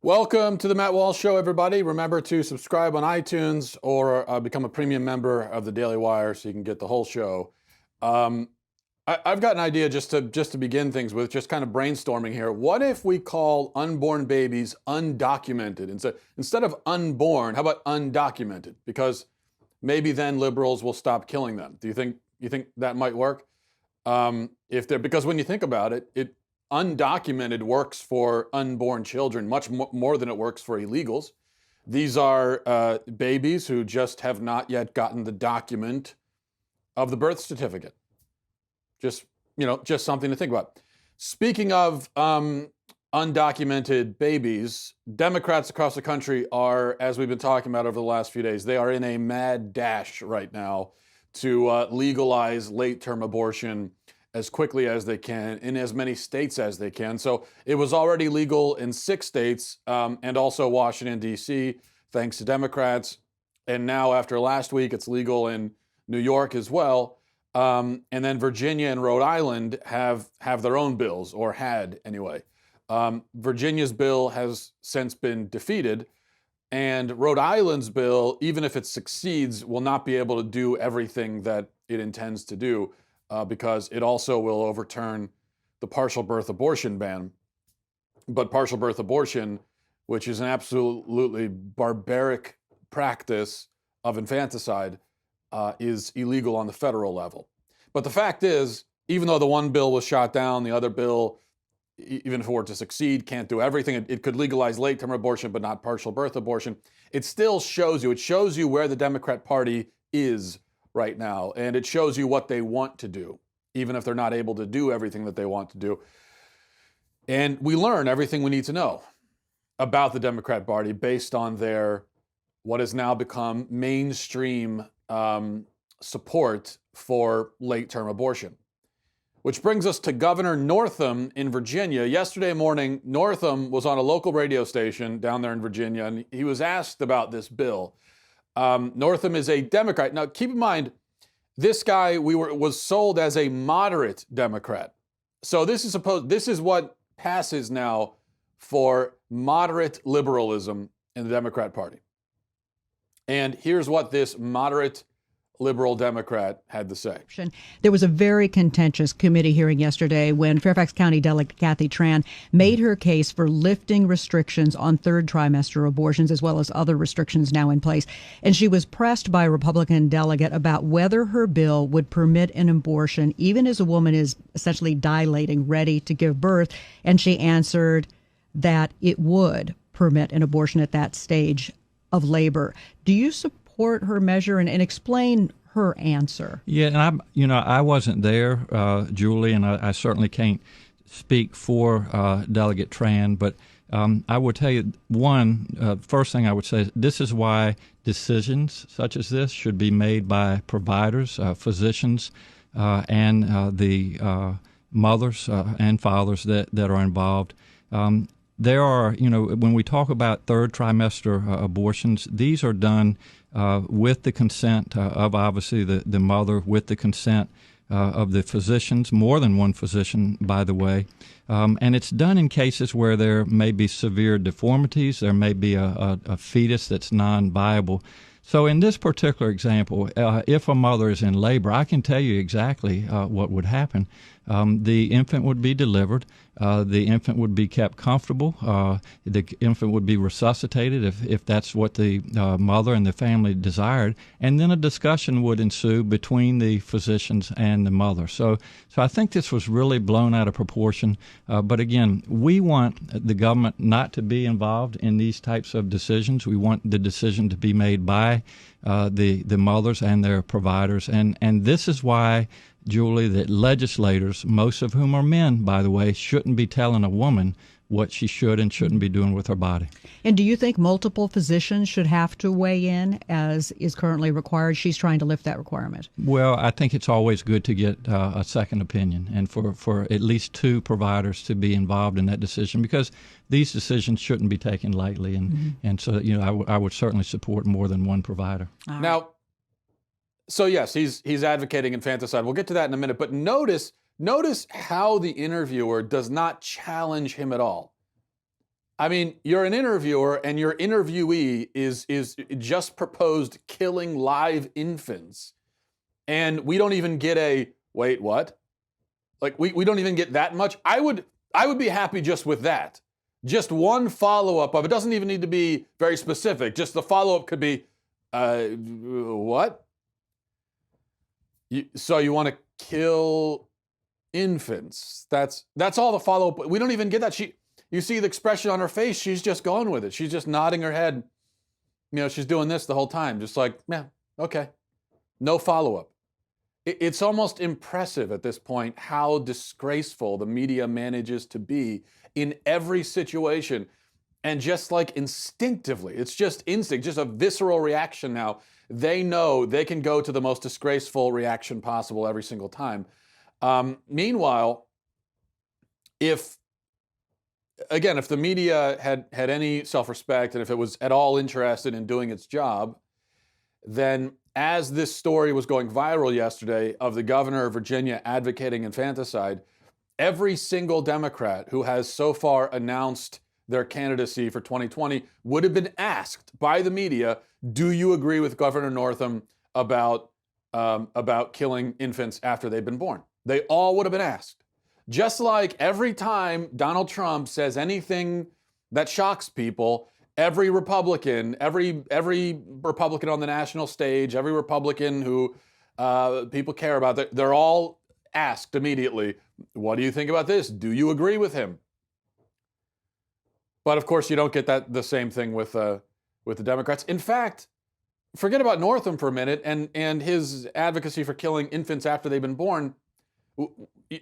Welcome to the Matt Walsh Show, everybody. Remember to subscribe on iTunes or become a premium member of the Daily Wire so you can get the whole show. I've got an idea just to begin things with, just kind of brainstorming here. What if we call unborn babies undocumented? Instead of unborn, how about undocumented? Because maybe then liberals will stop killing them. Do you think that might work? Because when you think about it, undocumented works for unborn children much more than it works for illegals. These are babies who just have not yet gotten the document of the birth certificate. Just something to think about. Speaking of undocumented babies, Democrats across the country are, as we've been talking about over the last few days, they are in a mad dash right now to legalize late-term abortion as quickly as they can in as many states as they can. So it was already legal in 6 states and also Washington, D.C., thanks to Democrats. And now after last week, it's legal in New York as well. And then Virginia and Rhode Island have their own bills, or had anyway. Virginia's bill has since been defeated. And Rhode Island's bill, even if it succeeds, will not be able to do everything that it intends to do. Because it also will overturn the partial birth abortion ban. But partial birth abortion, which is an absolutely barbaric practice of infanticide, is illegal on the federal level. But the fact is, even though the one bill was shot down, the other bill, even if it were to succeed, can't do everything. It could legalize late-term abortion, but not partial birth abortion. It still shows you where the Democrat Party is right now, and it shows you what they want to do, even if they're not able to do everything that they want to do. And we learn everything we need to know about the Democrat Party based on their what has now become mainstream support for late-term abortion. Which brings us to Governor Northam in Virginia. Yesterday morning, Northam was on a local radio station down there in Virginia, and he was asked about this bill. Northam is a Democrat. Now, keep in mind, this guy was sold as a moderate Democrat. So this is what passes now for moderate liberalism in the Democrat Party. And here's what this moderate liberal Democrat had to say. There was a very contentious committee hearing yesterday when Fairfax County Delegate Kathy Tran made her case for lifting restrictions on third trimester abortions, as well as other restrictions now in place. And she was pressed by a Republican delegate about whether her bill would permit an abortion even as a woman is essentially dilating, ready to give birth. And she answered that it would permit an abortion at that stage of labor. Do you support her measure and explain her answer? Yeah, and I wasn't there, Julie, and I certainly can't speak for Delegate Tran, but I would tell you first thing I would say, this is why decisions such as this should be made by providers, physicians, and the mothers and fathers that are involved. There are, when we talk about third trimester abortions, these are done with the consent of obviously the mother, with the consent of the physicians, more than one physician, by the way. And it's done in cases where there may be severe deformities, there may be a fetus that's non-viable. So in this particular example, if a mother is in labor, I can tell you exactly what would happen. The infant would be delivered. The infant would be kept comfortable. The infant would be resuscitated if that's what the mother and the family desired. And then a discussion would ensue between the physicians and the mother. So I think this was really blown out of proportion. But again, we want the government not to be involved in these types of decisions. We want the decision to be made by the mothers and their providers. And this is why, Julie, that legislators, most of whom are men, by the way, shouldn't be telling a woman what she should and shouldn't be doing with her body. And do you think multiple physicians should have to weigh in, as is currently required? She's trying to lift that requirement. Well, I think it's always good to get a second opinion, and for at least 2 providers to be involved in that decision, because these decisions shouldn't be taken lightly. And so, I would certainly support more than one provider. Now, so yes, he's advocating infanticide. We'll get to that in a minute. But notice how the interviewer does not challenge him at all. I mean, you're an interviewer and your interviewee is just proposed killing live infants. And we don't even get a, wait, what? Like we don't even get that much. I would be happy just with that. Just one follow-up of it. Doesn't even need to be very specific. Just the follow-up could be, what? So you want to kill infants? That's all the follow-up. We don't even get that. You see the expression on her face. She's just going with it. She's just nodding her head. You know, she's doing this the whole time. Just like, yeah, okay. No follow-up. It's almost impressive at this point how disgraceful the media manages to be in every situation. And just like instinctively, it's just instinct, just a visceral reaction now. They know they can go to the most disgraceful reaction possible every single time. Meanwhile, if the media had any self-respect and if it was at all interested in doing its job, then as this story was going viral yesterday of the governor of Virginia advocating infanticide, every single Democrat who has so far announced their candidacy for 2020 would have been asked by the media, do you agree with Governor Northam about killing infants after they've been born? They all would have been asked. Just like every time Donald Trump says anything that shocks people, every Republican on the national stage, every Republican who people care about, they're all asked immediately, what do you think about this? Do you agree with him? But of course, you don't get the same thing with the Democrats. In fact, forget about Northam for a minute and his advocacy for killing infants after they've been born.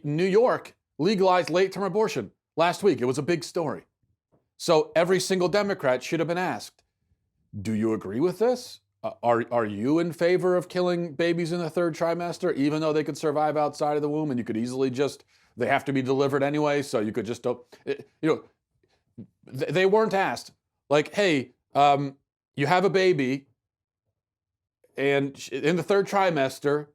New York legalized late-term abortion last week. It was a big story. So every single Democrat should have been asked, do you agree with this? Are you in favor of killing babies in the third trimester, even though they could survive outside of the womb and you could easily they have to be delivered anyway, so you could just, they weren't asked, like, hey, you have a baby and in the third trimester,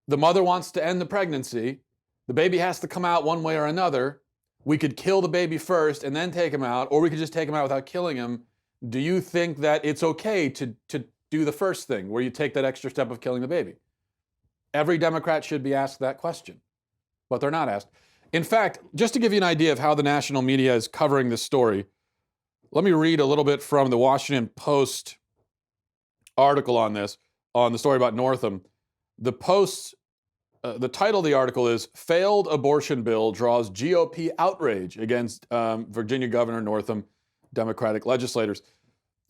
the mother wants to end the pregnancy. The baby has to come out one way or another. We could kill the baby first and then take him out, or we could just take him out without killing him. Do you think that it's okay to do the first thing, where you take that extra step of killing the baby? Every Democrat should be asked that question, but they're not asked. In fact, just to give you an idea of how the national media is covering this story, let me read a little bit from the Washington Post article on the story about Northam. The title of the article is "Failed Abortion Bill Draws GOP Outrage Against Virginia Governor Northam, Democratic Legislators."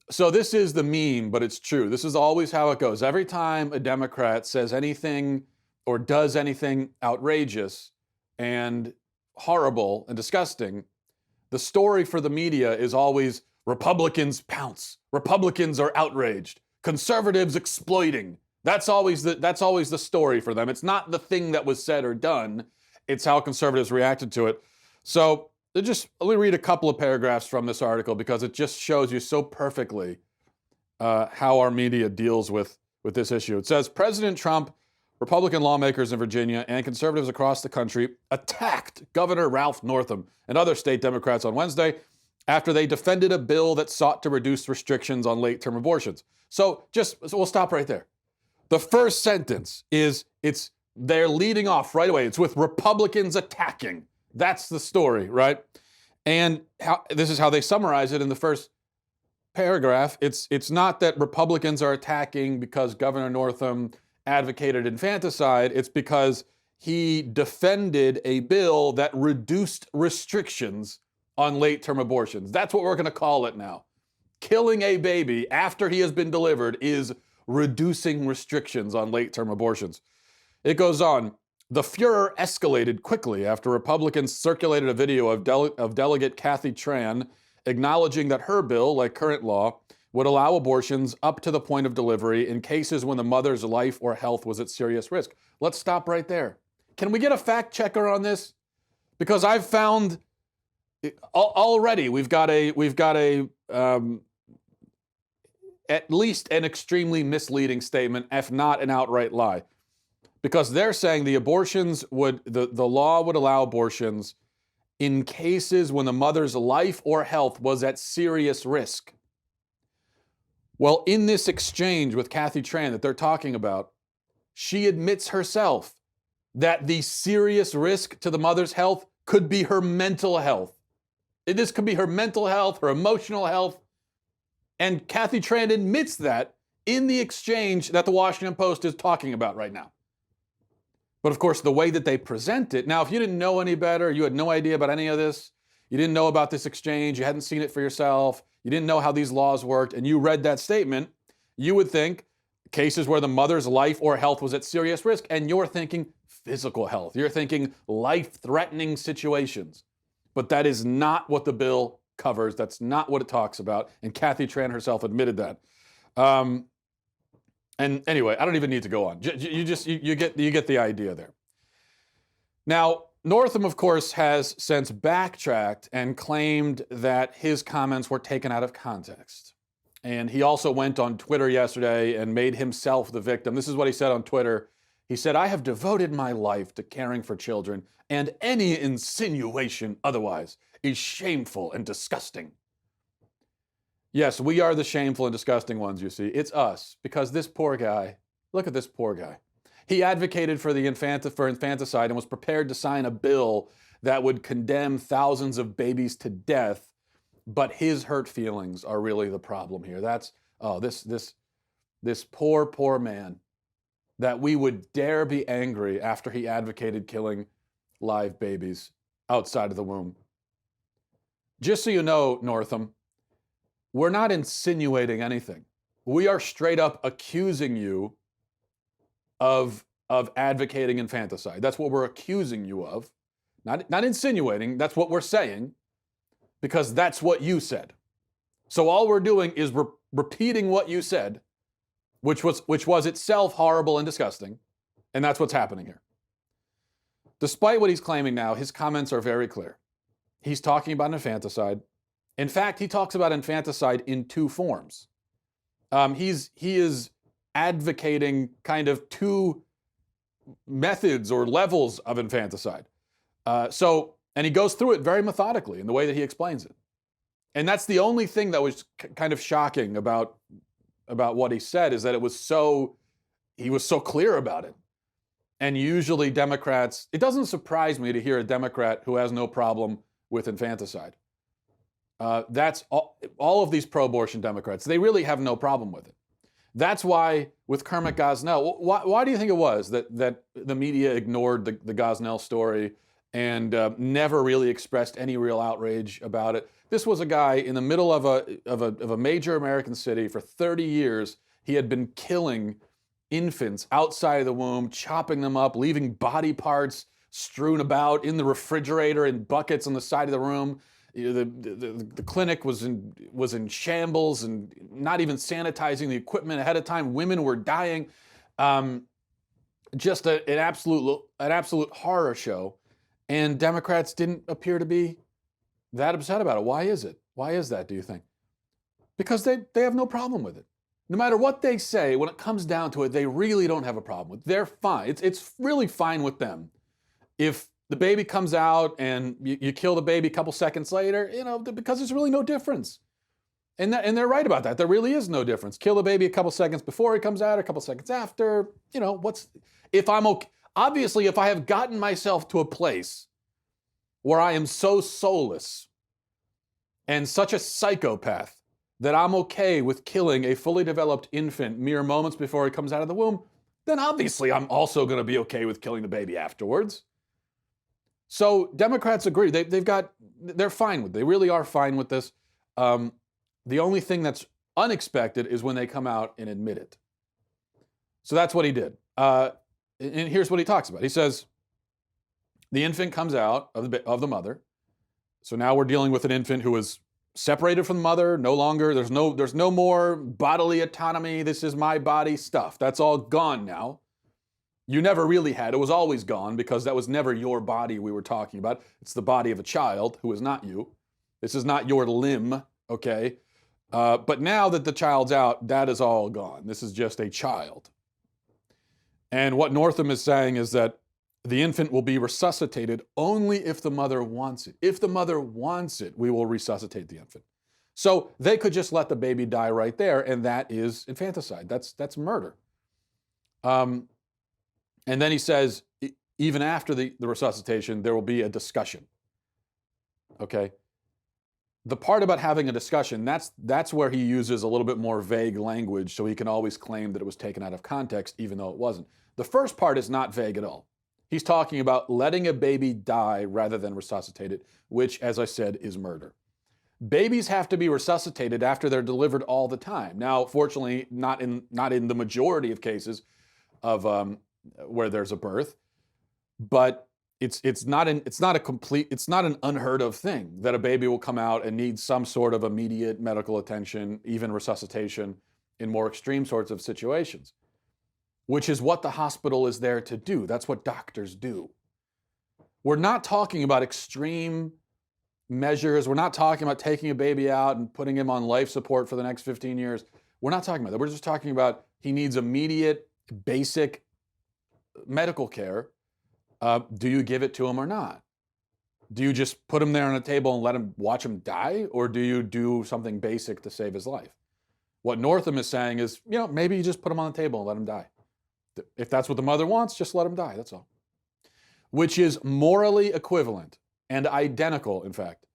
So this is the meme, but it's true. This is always how it goes. Every time a Democrat says anything or does anything outrageous and horrible and disgusting, the story for the media is always Republicans pounce. Republicans are outraged. Conservatives exploiting. That's always the story for them. It's not the thing that was said or done. It's how conservatives reacted to it. So let me read a couple of paragraphs from this article because it just shows you so perfectly how our media deals with this issue. It says, President Trump, Republican lawmakers in Virginia, and conservatives across the country attacked Governor Ralph Northam and other state Democrats on Wednesday after they defended a bill that sought to reduce restrictions on late-term abortions. So we'll stop right there. The first sentence they're leading off right away. It's with Republicans attacking. That's the story, right? And this is how they summarize it in the first paragraph. It's not that Republicans are attacking because Governor Northam advocated infanticide. It's because he defended a bill that reduced restrictions on late-term abortions. That's what we're going to call it now. Killing a baby after he has been delivered is reducing restrictions on late-term abortions. It goes on. The furor escalated quickly after Republicans circulated a video of Delegate Kathy Tran acknowledging that her bill, like current law, would allow abortions up to the point of delivery in cases when the mother's life or health was at serious risk. Let's stop right there. Can we get a fact checker on this? Because I've found already we've got a at least an extremely misleading statement, if not an outright lie. Because they're saying the law would allow abortions in cases when the mother's life or health was at serious risk. Well, in this exchange with Kathy Tran that they're talking about, she admits herself that the serious risk to the mother's health could be her mental health. This could be her mental health, her emotional health. And Kathy Tran admits that in the exchange that the Washington Post is talking about right now. But of course, the way that they present it, now, if you didn't know any better, you had no idea about any of this, you didn't know about this exchange, you hadn't seen it for yourself, you didn't know how these laws worked, and you read that statement, you would think cases where the mother's life or health was at serious risk, and you're thinking physical health. You're thinking life-threatening situations. But that is not what the bill covers. That's not what it talks about. And Kathy Tran herself admitted that. And anyway, I don't even need to go on. You get the idea there. Now, Northam, of course, has since backtracked and claimed that his comments were taken out of context. And he also went on Twitter yesterday and made himself the victim. This is what he said on Twitter. He said, "I have devoted my life to caring for children, and any insinuation otherwise is shameful and disgusting." Yes, we are the shameful and disgusting ones, you see. It's us, because this poor guy, look at this poor guy. He advocated for infanticide and was prepared to sign a bill that would condemn thousands of babies to death, but his hurt feelings are really the problem here. That's, this poor man, that we would dare be angry after he advocated killing live babies outside of the womb. Just so you know, Northam, we're not insinuating anything. We are straight up accusing you of advocating infanticide. That's what we're accusing you of. Not insinuating, that's what we're saying, because that's what you said. So all we're doing is repeating what you said, which was itself horrible and disgusting, and that's what's happening here. Despite what he's claiming now, his comments are very clear. He's talking about infanticide. In fact, he talks about infanticide in two forms. He is advocating kind of two methods or levels of infanticide. And he goes through it very methodically in the way that he explains it. And that's the only thing that was kind of shocking about what he said, is that he was so clear about it. And usually Democrats, it doesn't surprise me to hear a Democrat who has no problem with infanticide. That's all of these pro-abortion Democrats, they really have no problem with it. That's why with Kermit Gosnell, why do you think it was that the media ignored the Gosnell story and never really expressed any real outrage about it? This was a guy in the middle of a major American city for 30 years. He had been killing infants outside of the womb, chopping them up, leaving body parts strewn about in the refrigerator in buckets on the side of the room. The clinic was in shambles and not even sanitizing the equipment ahead of time. Women were dying. Just an absolute horror show. And Democrats didn't appear to be that upset about it. Why is it? Why is that, do you think? Because they have no problem with it. No matter what they say, when it comes down to it, they really don't have a problem with it. They're fine. It's really fine with them. If the baby comes out and you kill the baby a couple seconds later, because there's really no difference. And they're right about that. There really is no difference. Kill the baby a couple seconds before he comes out, a couple seconds after. If I'm okay. Obviously, if I have gotten myself to a place where I am so soulless and such a psychopath that I'm okay with killing a fully developed infant mere moments before he comes out of the womb, then obviously I'm also going to be okay with killing the baby afterwards. So Democrats agree. They're fine with it. They really are fine with this. The only thing that's unexpected is when they come out and admit it. So that's what he did. And here's what he talks about. He says, the infant comes out of the mother. So now we're dealing with an infant who is separated from the mother, no longer, there's no more bodily autonomy. This is my body stuff. That's all gone now. You never really had. It was always gone because that was never your body we were talking about. It's the body of a child who is not you. This is not your limb, okay? But now that the child's out, that is all gone. This is just a child. And what Northam is saying is that the infant will be resuscitated only if the mother wants it. If the mother wants it, we will resuscitate the infant. So they could just let the baby die right there, and that is infanticide. That's murder. And then he says, even after the resuscitation, there will be a discussion. Okay? The part about having a discussion, that's where he uses a little bit more vague language, so he can always claim that it was taken out of context, even though it wasn't. The first part is not vague at all. He's talking about letting a baby die rather than resuscitate it, which, as I said, is murder. Babies have to be resuscitated after they're delivered all the time. Now, fortunately, not in the majority of cases of where there's a birth, but it's not an unheard of thing that a baby will come out and need some sort of immediate medical attention, even resuscitation in more extreme sorts of situations, which is what the hospital is there to do. That's what doctors do. We're not talking about extreme measures. We're not talking about taking a baby out and putting him on life support for the next 15 years. We're not talking about that. We're just talking about he needs immediate, basic medical care. Do you give it to him or not? Do you just put him there on a table and let him watch him die? Or do you do something basic to save his life? What Northam is saying is, maybe you just put him on the table and let him die. If that's what the mother wants, just let him die. That's all. Which is morally equivalent and identical, in fact,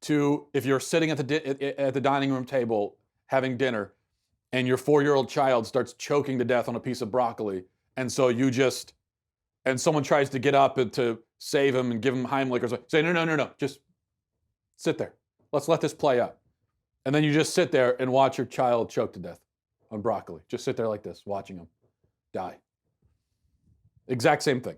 to if you're sitting at the dining room table having dinner and your 4-year-old child starts choking to death on a piece of broccoli, and so and someone tries to get up and to save him and give him Heimlich or something. Say, no, just sit there. Let's let this play out. And then you just sit there and watch your child choke to death on broccoli. Just sit there like this, watching him die. Exact same thing.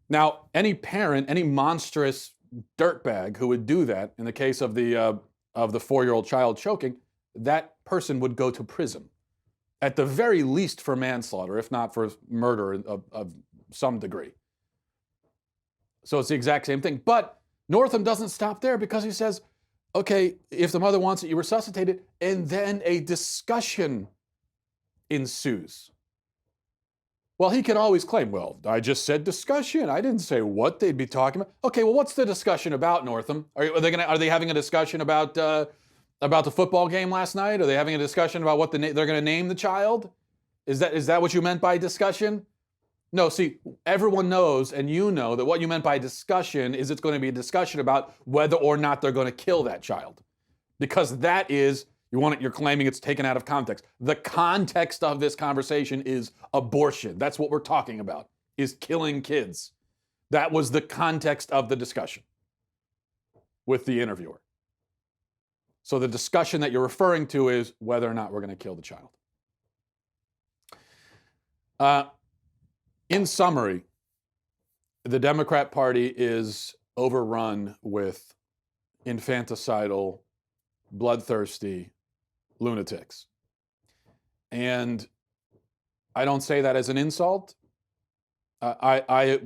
Now, any parent, any monstrous dirtbag who would do that, in the case of the 4-year-old child choking, that person would go to prison, at the very least for manslaughter, if not for murder of some degree. So it's the exact same thing. But Northam doesn't stop there, because he says, okay, if the mother wants it, you resuscitate it, and then a discussion ensues. Well, he can always claim, well, I just said discussion. I didn't say what they'd be talking about. Okay, well, what's the discussion about, Northam? Are they having a discussion about the football game last night? Are they having a discussion about what they're going to name the child? Is that what you meant by discussion? No, see, everyone knows, and you know, that what you meant by discussion is it's going to be a discussion about whether or not they're going to kill that child. Because that is, you're claiming it's taken out of context. The context of this conversation is abortion. That's what we're talking about, is killing kids. That was the context of the discussion with the interviewer. So the discussion that you're referring to is whether or not we're going to kill the child. In summary, the Democrat Party is overrun with infanticidal, bloodthirsty lunatics. And I don't say that as an insult. I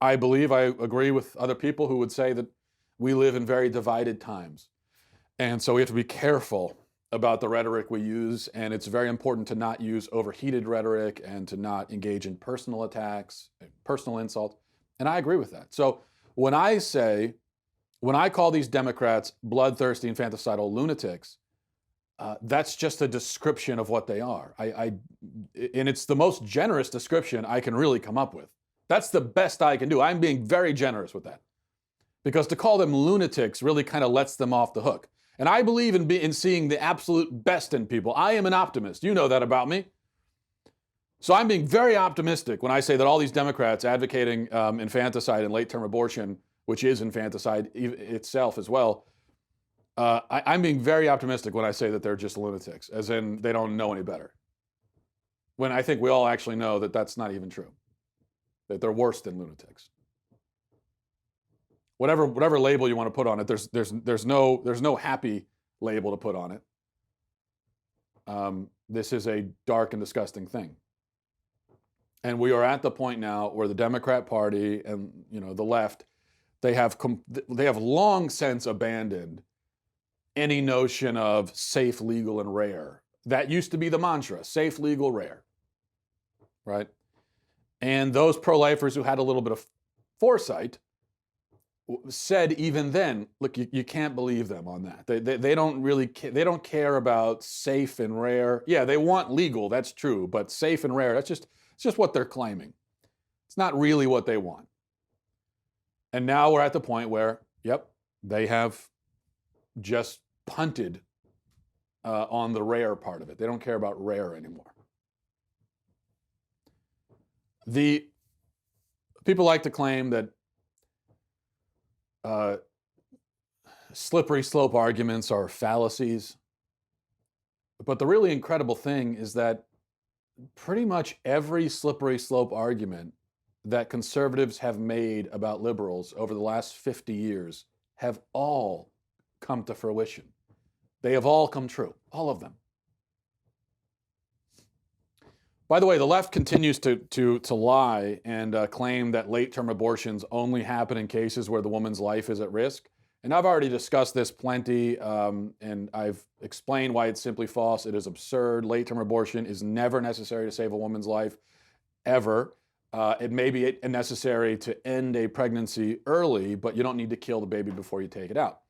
believe, I agree with other people who would say that we live in very divided times. And so we have to be careful about the rhetoric we use, and it's very important to not use overheated rhetoric and to not engage in personal attacks, personal insults. And I agree with that. So when I call these Democrats bloodthirsty, infanticidal lunatics, that's just a description of what they are. And it's the most generous description I can really come up with. That's the best I can do. I'm being very generous with that. Because to call them lunatics really kind of lets them off the hook. And I believe in seeing the absolute best in people. I am an optimist. You know that about me. So I'm being very optimistic when I say that all these Democrats advocating infanticide and late-term abortion, which is infanticide itself as well, I'm being very optimistic when I say that they're just lunatics, as in they don't know any better. When I think we all actually know that that's not even true, that they're worse than lunatics. Whatever label you want to put on it, there's no happy label to put on it. This is a dark and disgusting thing. And we are at the point now where the Democrat Party and the left, they have long since abandoned any notion of safe, legal, and rare. That used to be the mantra: safe, legal, rare. Right? And those pro-lifers who had a little bit of foresight said even then, look, you can't believe them on that. They don't really they don't care about safe and rare. Yeah, they want legal, that's true, but safe and rare, it's just what they're claiming. It's not really what they want. And now we're at the point where, yep, they have just punted on the rare part of it. They don't care about rare anymore. The people like to claim that slippery slope arguments are fallacies. But the really incredible thing is that pretty much every slippery slope argument that conservatives have made about liberals over the last 50 years have all come to fruition. They have all come true, all of them. By the way, the left continues to lie and claim that late-term abortions only happen in cases where the woman's life is at risk. And I've already discussed this plenty, and I've explained why it's simply false. It is absurd. Late-term abortion is never necessary to save a woman's life, ever. It may be necessary to end a pregnancy early, but you don't need to kill the baby before you take it out.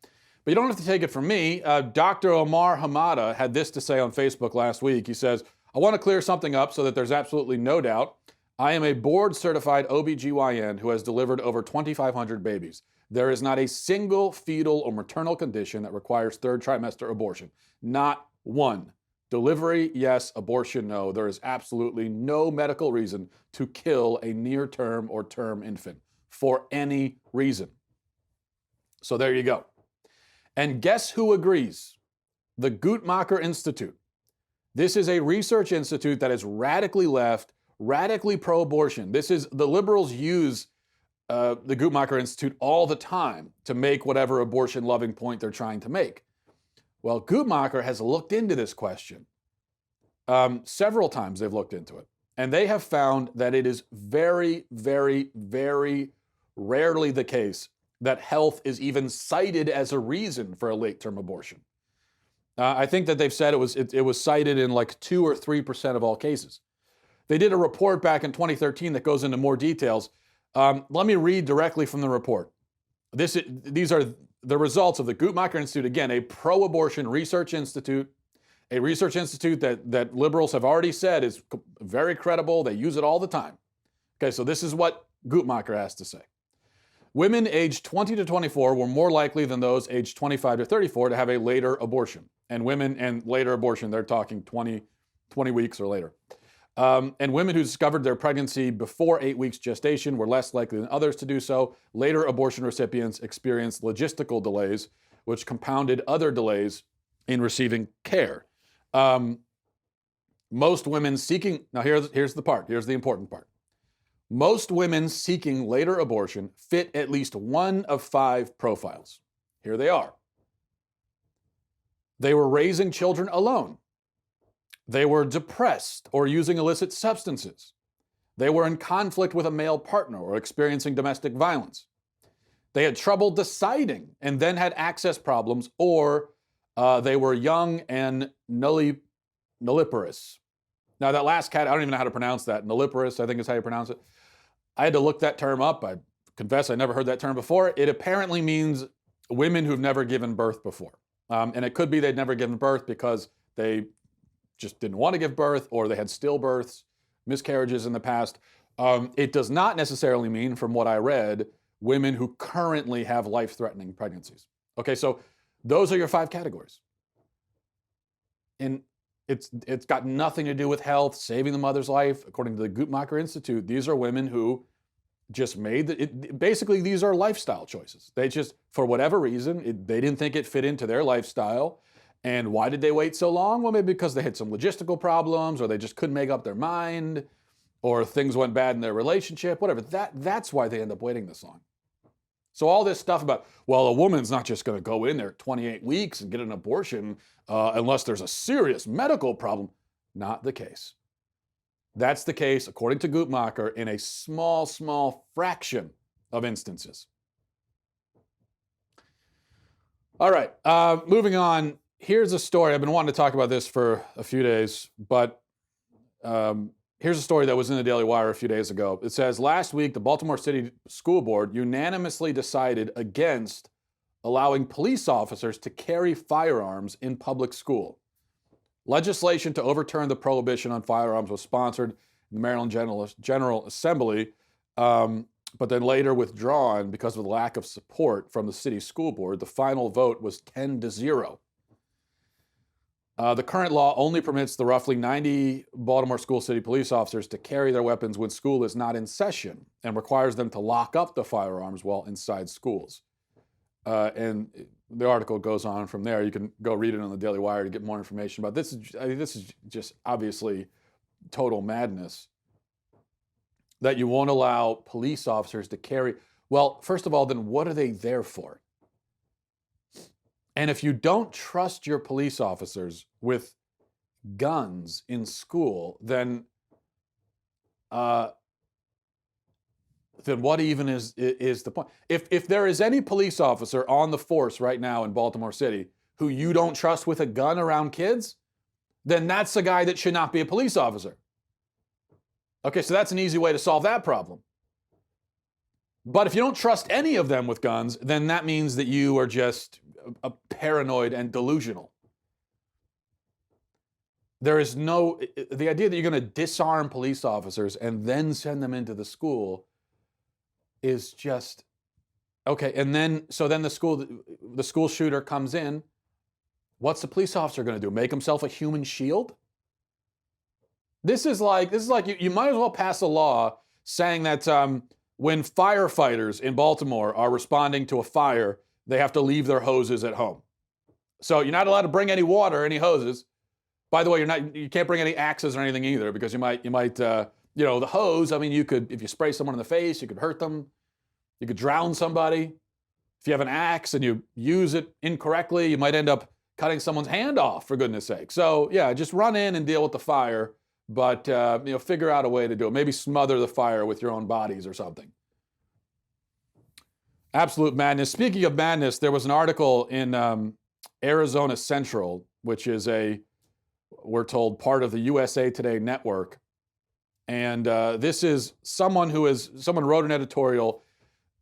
But you don't have to take it from me. Dr. Omar Hamada had this to say on Facebook last week. He says, I want to clear something up so that there's absolutely no doubt. I am a board-certified OBGYN who has delivered over 2,500 babies. There is not a single fetal or maternal condition that requires third trimester abortion. Not one. Delivery, yes. Abortion, no. There is absolutely no medical reason to kill a near-term or term infant for any reason. So there you go. And guess who agrees? The Guttmacher Institute. This is a research institute that is radically left, radically pro-abortion. The liberals use the Guttmacher Institute all the time to make whatever abortion-loving point they're trying to make. Well, Guttmacher has looked into this question. Several times they've looked into it. And they have found that it is very, very, very rarely the case that health is even cited as a reason for a late-term abortion. I think that they've said it was cited in like 2 or 3% of all cases. They did a report back in 2013 that goes into more details. Let me read directly from the report. These are the results of the Guttmacher Institute. Again, a pro-abortion research institute, a research institute that liberals have already said is very credible. They use it all the time. Okay, so this is what Guttmacher has to say. Women aged 20 to 24 were more likely than those aged 25 to 34 to have a later abortion. And women and later abortion, they're talking 20 weeks or later. And women who discovered their pregnancy before 8 weeks gestation were less likely than others to do so. Later abortion recipients experienced logistical delays, which compounded other delays in receiving care. Most women seeking, now here's the important part. Most women seeking later abortion fit at least one of 5 profiles. Here they are. They were raising children alone. They were depressed or using illicit substances. They were in conflict with a male partner or experiencing domestic violence. They had trouble deciding and then had access problems, or they were young and nulliparous. Now that last cat, I don't even know how to pronounce that. Nulliparous, I think is how you pronounce it. I had to look that term up. I confess I never heard that term before. It apparently means women who've never given birth before. And it could be they'd never given birth because they just didn't want to give birth, or they had stillbirths, miscarriages in the past. It does not necessarily mean, from what I read, women who currently have life-threatening pregnancies. Okay, so those are your 5 categories. And it's got nothing to do with health, saving the mother's life. According to the Guttmacher Institute, these are women who just made basically, these are lifestyle choices. They just, for whatever reason, they didn't think it fit into their lifestyle. And why did they wait so long? Well, maybe because they had some logistical problems, or they just couldn't make up their mind, or things went bad in their relationship, whatever. That's why they end up waiting this long. So all this stuff about, well, a woman's not just going to go in there 28 weeks and get an abortion unless there's a serious medical problem. Not the case. That's the case, according to Guttmacher, in a small, small fraction of instances. All right, moving on. Here's a story. I've been wanting to talk about this for a few days, but Here's a story that was in the Daily Wire a few days ago. It says, last week, the Baltimore City School Board unanimously decided against allowing police officers to carry firearms in public school. Legislation to overturn the prohibition on firearms was sponsored in the Maryland General Assembly, but then later withdrawn because of the lack of support from the city school board. The final vote was 10-0. The current law only permits the roughly 90 Baltimore School City police officers to carry their weapons when school is not in session and requires them to lock up the firearms while inside schools. And the article goes on from there. You can go read it on the Daily Wire to get more information about this. This is just obviously total madness that you won't allow police officers to carry. Well, first of all, then what are they there for? And if you don't trust your police officers with guns in school, then what even is the point? If there is any police officer on the force right now in Baltimore City who you don't trust with a gun around kids, then that's the guy that should not be a police officer. Okay, so that's an easy way to solve that problem. But if you don't trust any of them with guns, then that means that you are just paranoid and delusional. There is the idea that you're going to disarm police officers and then send them into the school is just, okay. And then the school shooter comes in. What's the police officer going to do? Make himself a human shield? This is like you might as well pass a law saying that when firefighters in Baltimore are responding to a fire, they have to leave their hoses at home. So you're not allowed to bring any water, any hoses. By the way, you can't bring any axes or anything either, because you might the hose, I mean, if you spray someone in the face, you could hurt them. You could drown somebody. If you have an axe and you use it incorrectly, you might end up cutting someone's hand off, for goodness sake. So yeah, just run in and deal with the fire, but figure out a way to do it. Maybe smother the fire with your own bodies or something. Absolute madness. Speaking of madness, there was an article in Arizona Central, which is we're told, part of the USA Today network. And this is someone wrote an editorial,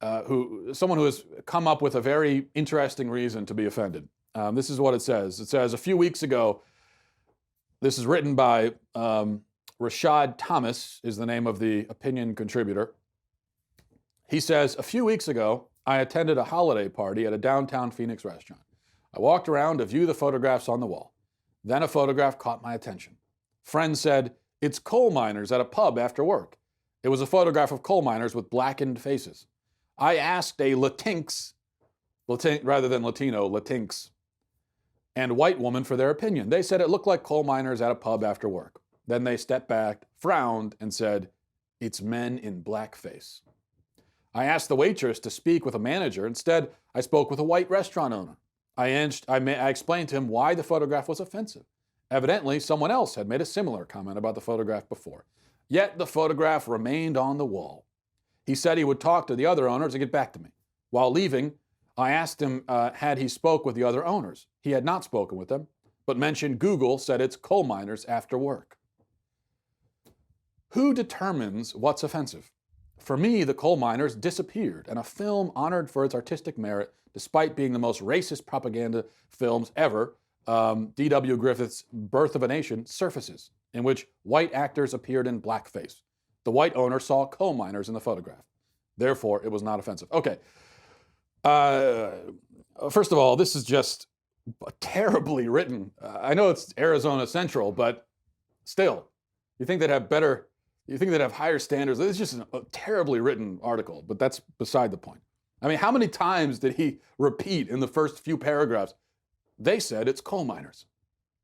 someone who has come up with a very interesting reason to be offended. This is what it says. It says, a few weeks ago, this is written by Rashad Thomas, is the name of the opinion contributor. He says, a few weeks ago, I attended a holiday party at a downtown Phoenix restaurant. I walked around to view the photographs on the wall. Then a photograph caught my attention. Friends said, it's coal miners at a pub after work. It was a photograph of coal miners with blackened faces. I asked a Latinx, rather than Latino, Latinx, and white woman for their opinion. They said it looked like coal miners at a pub after work. Then they stepped back, frowned, and said, it's men in blackface. I asked the waitress to speak with a manager. Instead, I spoke with a white restaurant owner. I explained to him why the photograph was offensive. Evidently, someone else had made a similar comment about the photograph before. Yet the photograph remained on the wall. He said he would talk to the other owners and get back to me. While leaving, I asked him had he spoke with the other owners. He had not spoken with them, but mentioned Google said it's coal miners after work. Who determines what's offensive? For me, the coal miners disappeared, and a film honored for its artistic merit, despite being the most racist propaganda films ever, D.W. Griffith's Birth of a Nation, surfaces, in which white actors appeared in blackface. The white owner saw coal miners in the photograph. Therefore, it was not offensive. Okay. First of all, this is just terribly written. I know it's Arizona Central, but still, you think they'd have higher standards? It's just a terribly written article, but that's beside the point. I mean, how many times did he repeat in the first few paragraphs? They said it's coal miners.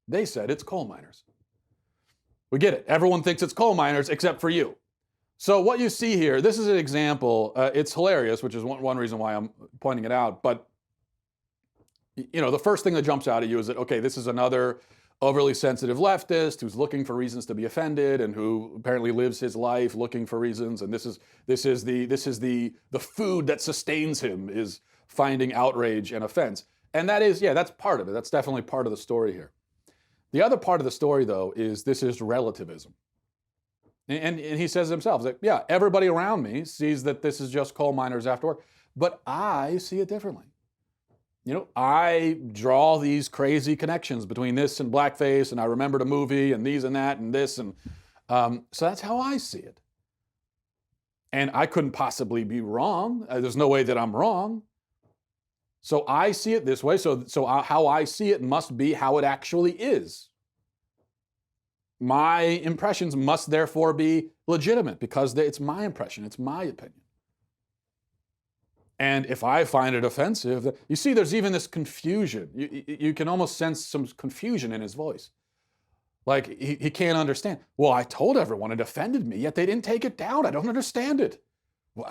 They said it's coal miners. We get it. Everyone thinks it's coal miners except for you. So what you see here, this is an example. It's hilarious, which is one reason why I'm pointing it out. But, the first thing that jumps out at you is that, okay, this is another overly sensitive leftist who's looking for reasons to be offended and who apparently lives his life looking for reasons. And this is the food that sustains him, is finding outrage and offense. And that's part of it. That's definitely part of the story here. The other part of the story, though, is this is relativism. And he says himself, like, yeah, everybody around me sees that this is just coal miners after work, but I see it differently. I draw these crazy connections between this and blackface, and I remembered a movie, and these and that, and this, and so that's how I see it. And I couldn't possibly be wrong. There's no way that I'm wrong. So I see it this way. So how I see it must be how it actually is. My impressions must therefore be legitimate because it's my impression, it's my opinion. And if I find it offensive, you see, there's even this confusion. You can almost sense some confusion in his voice. Like he can't understand. Well, I told everyone it offended me, yet they didn't take it down. I don't understand it.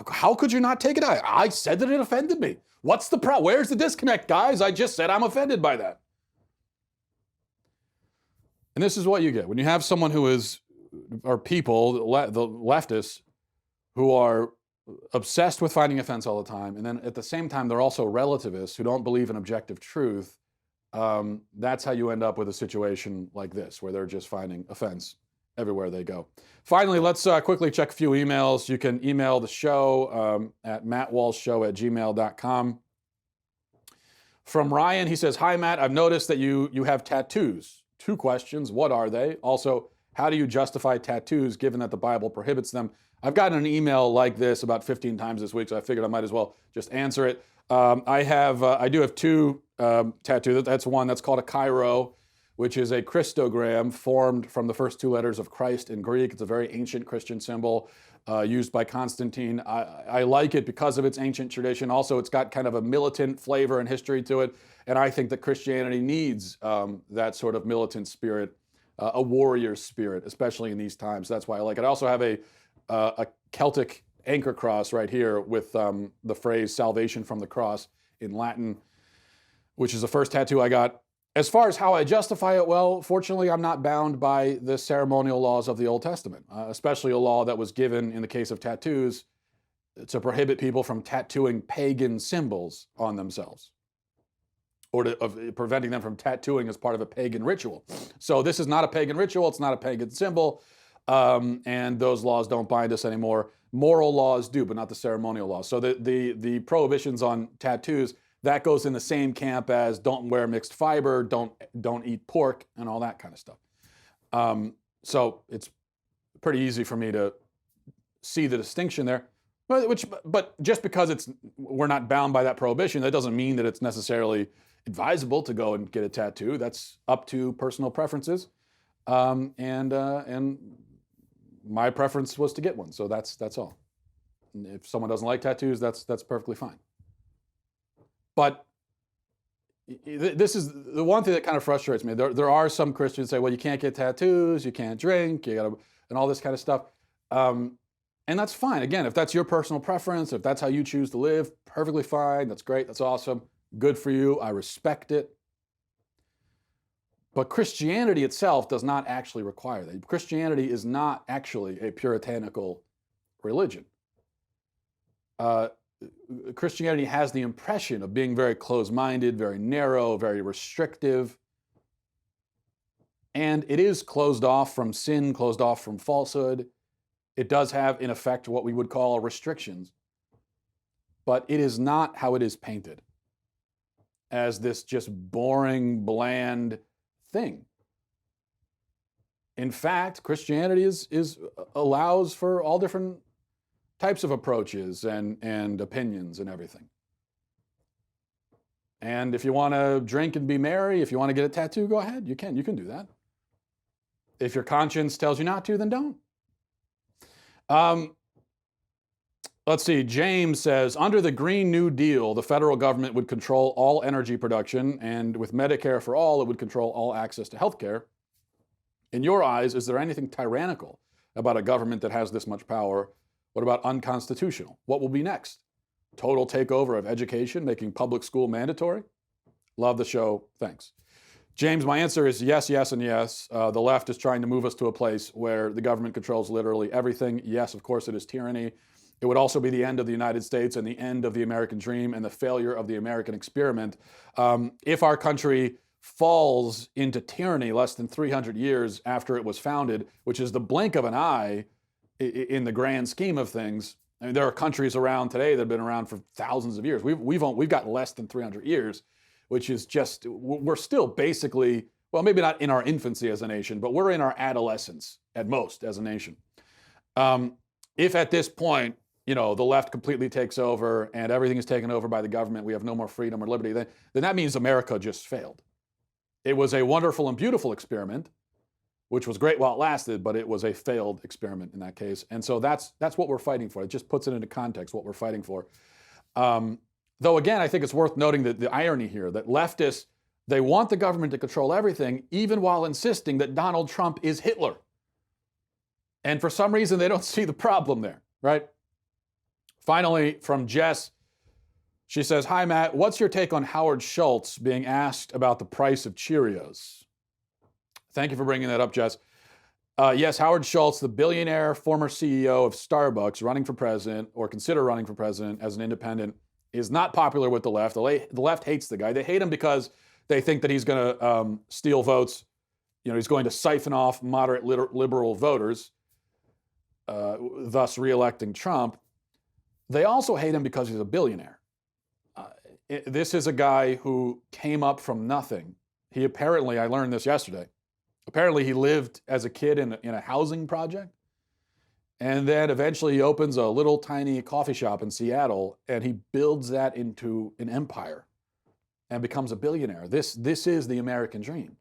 How could you not take it down? I said that it offended me. What's the problem? Where's the disconnect, guys? I just said I'm offended by that. And this is what you get when you have someone or people, the leftists, who are obsessed with finding offense all the time, and then at the same time they're also relativists who don't believe in objective truth. That's how you end up with a situation like this, where they're just finding offense everywhere they go. Finally, let's quickly check a few emails. You can email the show at mattwalshshow@gmail.com. From Ryan, he says, "Hi, Matt. I've noticed that you have tattoos. 2 questions. What are they? Also, how do you justify tattoos given that the Bible prohibits them?" I've gotten an email like this about 15 times this week, so I figured I might as well just answer it. I do have 2 tattoos. That's one that's called a Chi-Rho, which is a Christogram formed from the first 2 letters of Christ in Greek. It's a very ancient Christian symbol used by Constantine. I like it because of its ancient tradition. Also, it's got kind of a militant flavor and history to it, and I think that Christianity needs that sort of militant spirit, a warrior spirit, especially in these times. That's why I like it. I also have a Celtic anchor cross right here with the phrase "salvation from the cross" in Latin, which is the first tattoo I got. As far as how I justify it, well, fortunately, I'm not bound by the ceremonial laws of the Old Testament, especially a law that was given in the case of tattoos to prohibit people from tattooing pagan symbols on themselves, or of preventing them from tattooing as part of a pagan ritual. So this is not a pagan ritual, it's not a pagan symbol, and those laws don't bind us anymore. Moral laws do, but not the ceremonial laws. So the prohibitions on tattoos, that goes in the same camp as don't wear mixed fiber, don't eat pork, and all that kind of stuff. So it's pretty easy for me to see the distinction there. But just because we're not bound by that prohibition, that doesn't mean that it's necessarily advisable to go and get a tattoo. That's up to personal preferences, and my preference was to get one. So that's all. And if someone doesn't like tattoos, that's perfectly fine. But this is the one thing that kind of frustrates me. There are some Christians who say, well, you can't get tattoos, you can't drink, and all this kind of stuff. And that's fine. Again, if that's your personal preference, if that's how you choose to live, perfectly fine. That's great. That's awesome. Good for you. I respect it. But Christianity itself does not actually require that. Christianity is not actually a puritanical religion. Christianity has the impression of being very closed-minded, very narrow, very restrictive. And it is closed off from sin, closed off from falsehood. It does have, in effect, what we would call restrictions. But it is not how it is painted, as this just boring, bland thing. In fact, Christianity allows for all different types of approaches and opinions and everything. And if you want to drink and be merry, if you want to get a tattoo, go ahead. You can do that. If your conscience tells you not to, then don't. Let's see. James says, under the Green New Deal, the federal government would control all energy production, and with Medicare for all, it would control all access to health care. In your eyes, is there anything tyrannical about a government that has this much power? What about unconstitutional? What will be next? Total takeover of education, making public school mandatory? Love the show. Thanks. James, my answer is yes, yes, and yes. The left is trying to move us to a place where the government controls literally everything. Yes, of course, it is tyranny. It would also be the end of the United States and the end of the American dream and the failure of the American experiment. If our country falls into tyranny less than 300 years after it was founded, which is the blink of an eye, in the grand scheme of things. I mean, there are countries around today that have been around for thousands of years. We've got less than 300 years, which is just, we're still basically, well, maybe not in our infancy as a nation, but we're in our adolescence at most as a nation. If at this point, the left completely takes over and everything is taken over by the government, we have no more freedom or liberty, then that means America just failed. It was a wonderful and beautiful experiment, which was great while it lasted, but it was a failed experiment in that case. And so that's what we're fighting for. It just puts it into context, what we're fighting for. Though again, I think it's worth noting that the irony here, that leftists, they want the government to control everything, even while insisting that Donald Trump is Hitler. And for some reason, they don't see the problem there, right? Finally, from Jess, she says, "Hi, Matt, what's your take on Howard Schultz being asked about the price of Cheerios?" Thank you for bringing that up, Jess. Yes, Howard Schultz, the billionaire former CEO of Starbucks, running for president or consider running for president as an independent, is not popular with the left. The left hates the guy. They hate him because they think that he's going to steal votes. He's going to siphon off moderate liberal voters, thus re-electing Trump. They also hate him because he's a billionaire. This is a guy who came up from nothing. He apparently, I learned this yesterday, apparently he lived as a kid in a housing project. And then eventually he opens a little tiny coffee shop in Seattle and he builds that into an empire and becomes a billionaire. This is the American dream.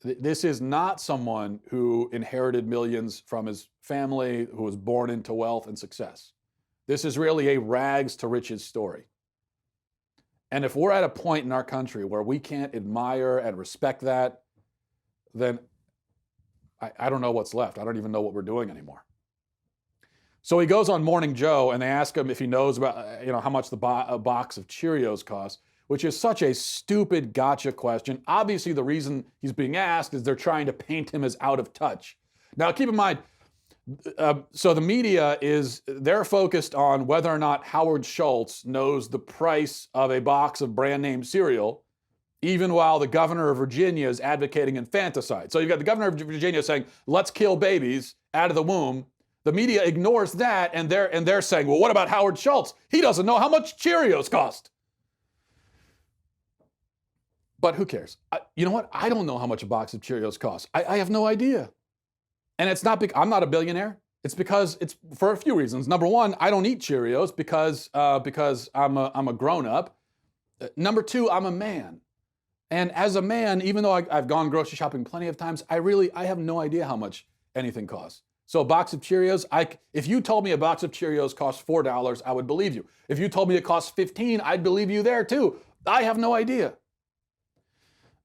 This is not someone who inherited millions from his family, who was born into wealth and success. This is really a rags to riches story. And if we're at a point in our country where we can't admire and respect that, then I don't know what's left. I don't even know what we're doing anymore. So he goes on Morning Joe and they ask him if he knows about, how much a box of Cheerios costs, which is such a stupid gotcha question. Obviously, the reason he's being asked is they're trying to paint him as out of touch. Now, keep in mind, so the media they're focused on whether or not Howard Schultz knows the price of a box of brand name cereal, even while the governor of Virginia is advocating infanticide. So you've got the governor of Virginia saying, let's kill babies out of the womb. The media ignores that and they're saying, well, what about Howard Schultz? He doesn't know how much Cheerios cost. But who cares? You know what? I don't know how much a box of Cheerios costs. I have no idea. And it's not I'm not a billionaire. It's because it's for a few reasons. Number one, I don't eat Cheerios because I'm a grown up. Number two, I'm a man. And as a man, even though I've gone grocery shopping plenty of times, I have no idea how much anything costs. So a box of Cheerios, if you told me a box of Cheerios costs $4, I would believe you. If you told me it costs $15, I'd believe you there too. I have no idea.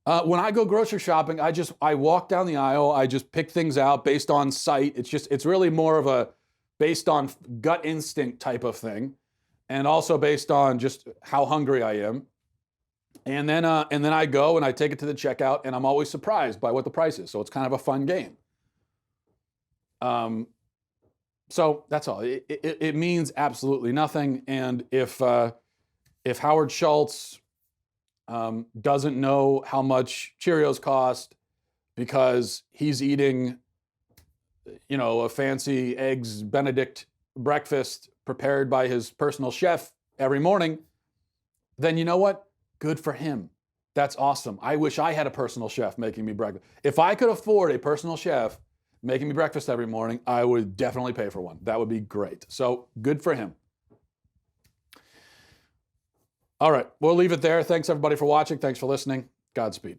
When I go grocery shopping, I walk down the aisle. I just pick things out based on sight. It's really more of a based on gut instinct type of thing, and also based on just how hungry I am. And then I go and I take it to the checkout, and I'm always surprised by what the price is. So it's kind of a fun game. So that's all. It means absolutely nothing. And if Howard Schultz doesn't know how much Cheerios cost because he's eating, a fancy eggs Benedict breakfast prepared by his personal chef every morning, then you know what? Good for him. That's awesome. I wish I had a personal chef making me breakfast. If I could afford a personal chef making me breakfast every morning, I would definitely pay for one. That would be great. So good for him. All right, we'll leave it there. Thanks everybody for watching. Thanks for listening. Godspeed.